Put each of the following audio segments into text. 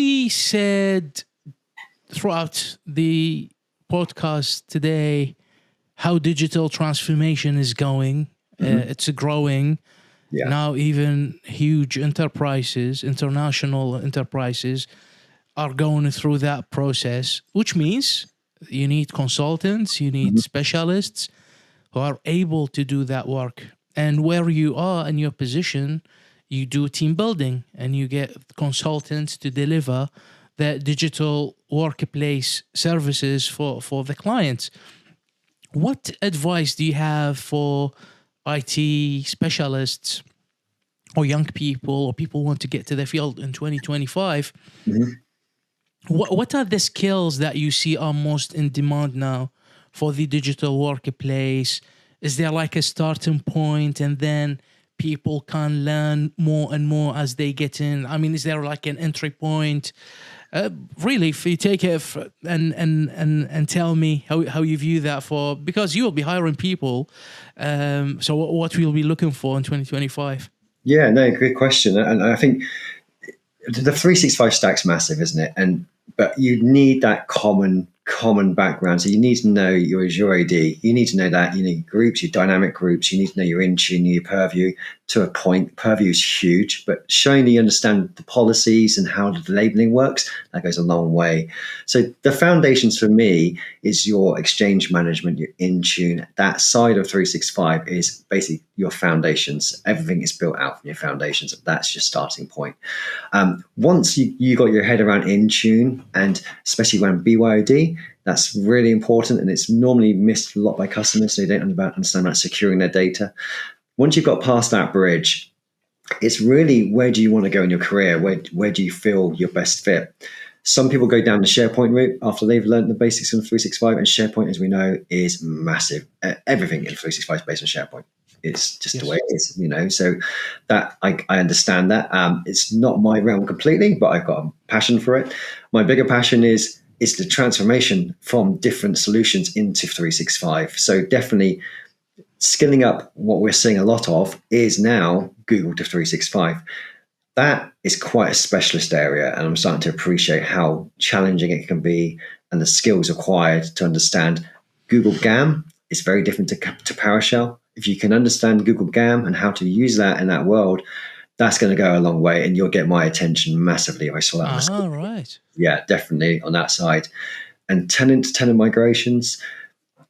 we said throughout the podcast today how digital transformation is going. It's growing. Yeah. Now even huge enterprises, international enterprises, are going through that process, which means you need consultants, you need specialists who are able to do that work. And where you are in your position, you do team building and you get consultants to deliver the digital workplace services for the clients. What advice do you have for IT specialists or young people or people who want to get to the field in 2025? What are the skills that you see are most in demand now for the digital workplace? Is there like a starting point and then people can learn more and more as they get in? I mean, is there like an entry point? Really, if you take it and tell me how you view that because you will be hiring people. So what we'll be looking for in 2025? Yeah, no, good question. And I think the 365 stack's massive, isn't it? But you need that common background. So you need to know your Azure AD. You need to know that. You need groups, your dynamic groups. You need to know your Intune, your Purview to a point. Purview is huge, but showing that you understand the policies and how the labeling works, that goes a long way. So the foundations for me is your Exchange management, your Intune. That side of 365 is basically your foundations. Everything is built out from your foundations. That's your starting point. Once you got your head around Intune, and especially around BYOD, that's really important, and it's normally missed a lot by customers, so they don't understand about securing their data. Once you've got past that bridge, it's really where do you want to go in your career? Where do you feel your best fit? Some people go down the SharePoint route after they've learned the basics of 365, and SharePoint, as we know, is massive. Everything in 365 is based on SharePoint. It's just the way it is, so that I understand that. It's not my realm completely, but I've got a passion for it. My bigger passion is the transformation from different solutions into 365. So definitely skilling up. What we're seeing a lot of is now Google to 365. That is quite a specialist area, and I'm starting to appreciate how challenging it can be and the skills required to understand Google GAM is very different to PowerShell. If you can understand Google GAM and how to use that in that world, that's going to go a long way, and you'll get my attention massively if I saw that. Right. Yeah, definitely on that side. And tenant to tenant migrations,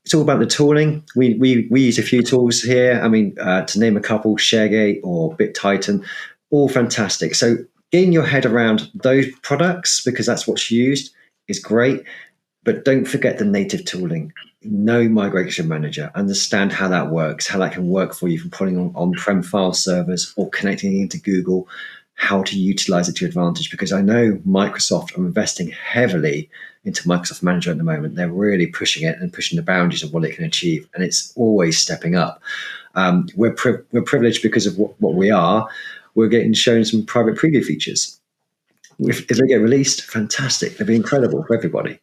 it's all about the tooling. We use a few tools here. I mean, to name a couple, ShareGate or BitTitan, all fantastic. So getting your head around those products, because that's what's used, is great. But don't forget the native tooling. Know Migration Manager. Understand how that works, how that can work for you from putting on-prem file servers or connecting into Google, how to utilize it to your advantage. Because I know Microsoft are investing heavily into Microsoft Manager at the moment. They're really pushing it and pushing the boundaries of what it can achieve. And it's always stepping up. We're privileged because of what we are. We're getting shown some private preview features. If they get released, fantastic. They'll be incredible for everybody.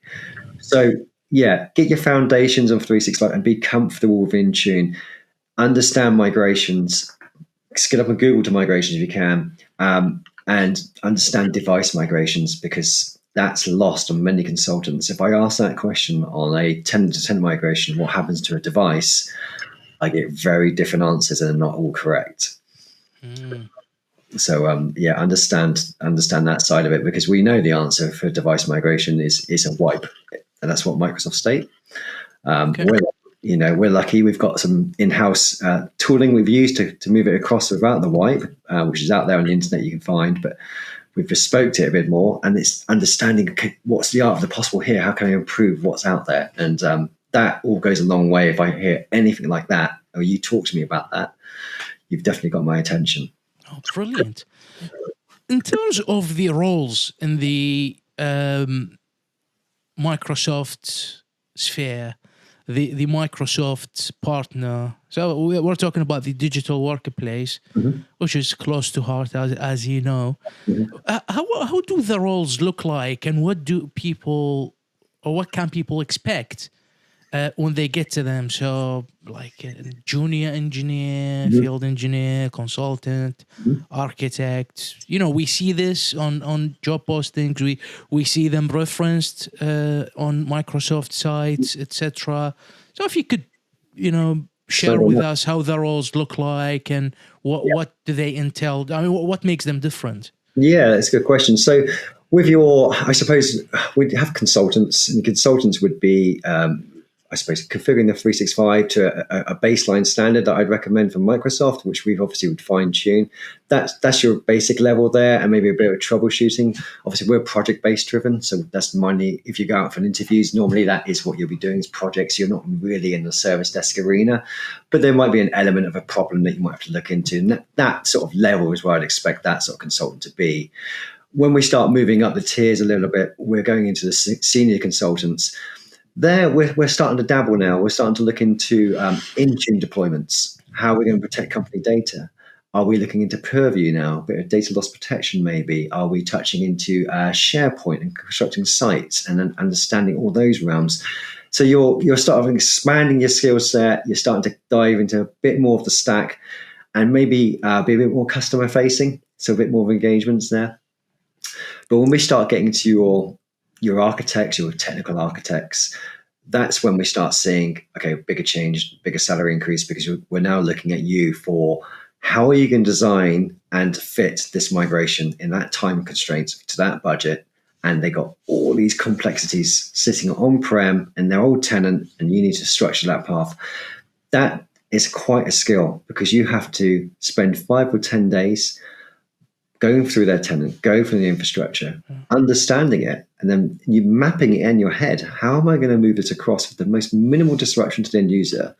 So, yeah, get your foundations on 365 and be comfortable with Intune. Understand migrations. Skill up on Google to migrations if you can. And understand device migrations, because that's lost on many consultants. If I ask that question on a 10 migration, what happens to a device, I get very different answers and they're not all correct. So understand that side of it, because we know the answer for device migration is a wipe, and that's what Microsoft state. Okay. We're lucky. We've got some in-house tooling we've used to move it across without the wipe, which is out there on the internet you can find, but we've bespoke it a bit more, and it's understanding, okay, what's the art of the possible here? How can I improve what's out there? And that all goes a long way. If I hear anything like that, or you talk to me about that, you've definitely got my attention. Oh, brilliant. In terms of the roles in the Microsoft sphere, the Microsoft partner, so we're talking about the digital workplace, which is close to heart, as you know. How do the roles look like, and what can people expect when they get to them. So like a junior engineer, field engineer, consultant, architect. We see this on job postings. We see them referenced on Microsoft sites, etc. So if you could, share with us how the roles look like and what do they entail? I mean, what makes them different? Yeah, that's a good question. So with I suppose we'd have consultants, and consultants would be, I suppose, configuring the 365 to a baseline standard that I'd recommend from Microsoft, which we obviously would fine tune. That's your basic level there, and maybe a bit of troubleshooting. Obviously, we're project-based driven, so that's money. If you go out for interviews, normally that is what you'll be doing is projects. You're not really in the service desk arena, but there might be an element of a problem that you might have to look into. And that sort of level is where I'd expect that sort of consultant to be. When we start moving up the tiers a little bit, we're going into the senior consultants. There, we're starting to dabble now. We're starting to look into Intune deployments. How are we going to protect company data? Are we looking into Purview now? A bit of data loss protection, maybe. Are we touching into SharePoint and constructing sites and then understanding all those realms? So you're starting expanding your skill set. You're starting to dive into a bit more of the stack, and maybe be a bit more customer facing. So a bit more of engagements there. But when we start getting to your architects, your technical architects, that's when we start seeing, okay, bigger change, bigger salary increase, because we're now looking at you for how are you going to design and fit this migration in that time constraint to that budget. And they got all these complexities sitting on-prem and their old tenant, and you need to structure that path. That is quite a skill, because you have to spend 5 or 10 days going through their tenant, going through the infrastructure, understanding it, and then you mapping it in your head. How am I going to move this across with the most minimal disruption to the end user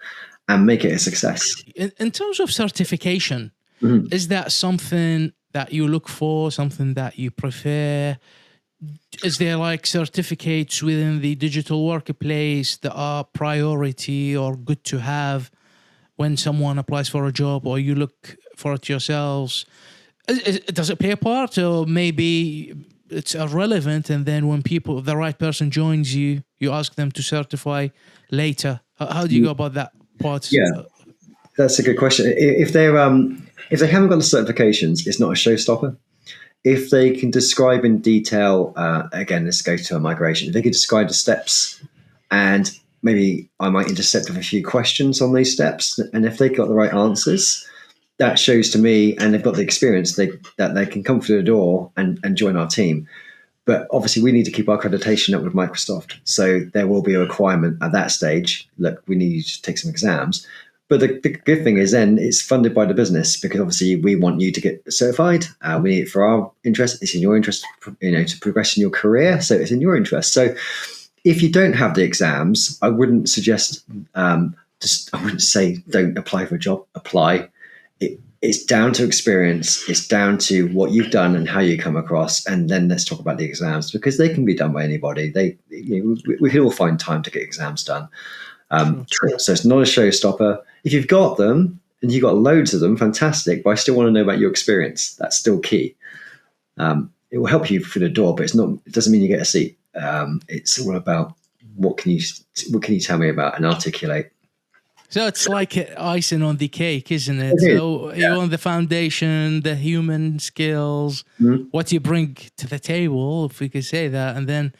and make it a success? In terms of certification, is that something that you look for, something that you prefer? Is there like certificates within the digital workplace that are priority or good to have when someone applies for a job, or you look for it yourselves? Does it play a part, or maybe it's irrelevant, and then when the right person joins you, you ask them to certify later? How do you go about that part? Yeah, that's a good question. If they haven't got the certifications, it's not a showstopper. If they can describe in detail, again, let's go to a migration. If they can describe the steps, and maybe I might intercept with a few questions on these steps, and if they got the right answers, that shows to me, and they've got the experience, that they can come through the door and join our team. But obviously, we need to keep our accreditation up with Microsoft. So there will be a requirement at that stage. Look, we need you to take some exams. But the good thing is then it's funded by the business, because obviously we want you to get certified. We need it for our interest. It's in your interest, to progress in your career. So it's in your interest. So if you don't have the exams, I wouldn't suggest, I wouldn't say don't apply for a job. Apply. It's down to experience. It's down to what you've done and how you come across. And then let's talk about the exams, because they can be done by anybody. We can all find time to get exams done. So it's not a showstopper. If you've got them and you've got loads of them, fantastic. But I still want to know about your experience. That's still key. It will help you through the door, but it doesn't mean you get a seat. It's all about what can you tell me about and articulate. So it's like icing on the cake, isn't it? So you want the foundation, the human skills, what you bring to the table, if we could say that, and then,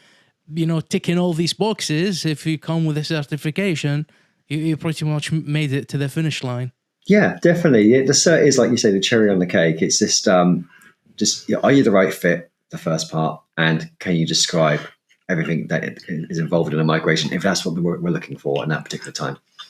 ticking all these boxes. If you come with a certification, you pretty much made it to the finish line. Yeah, definitely. The cert is, like you say, the cherry on the cake. It's just are you the right fit? The first part, and can you describe everything that is involved in a migration, if that's what we're looking for in that particular time?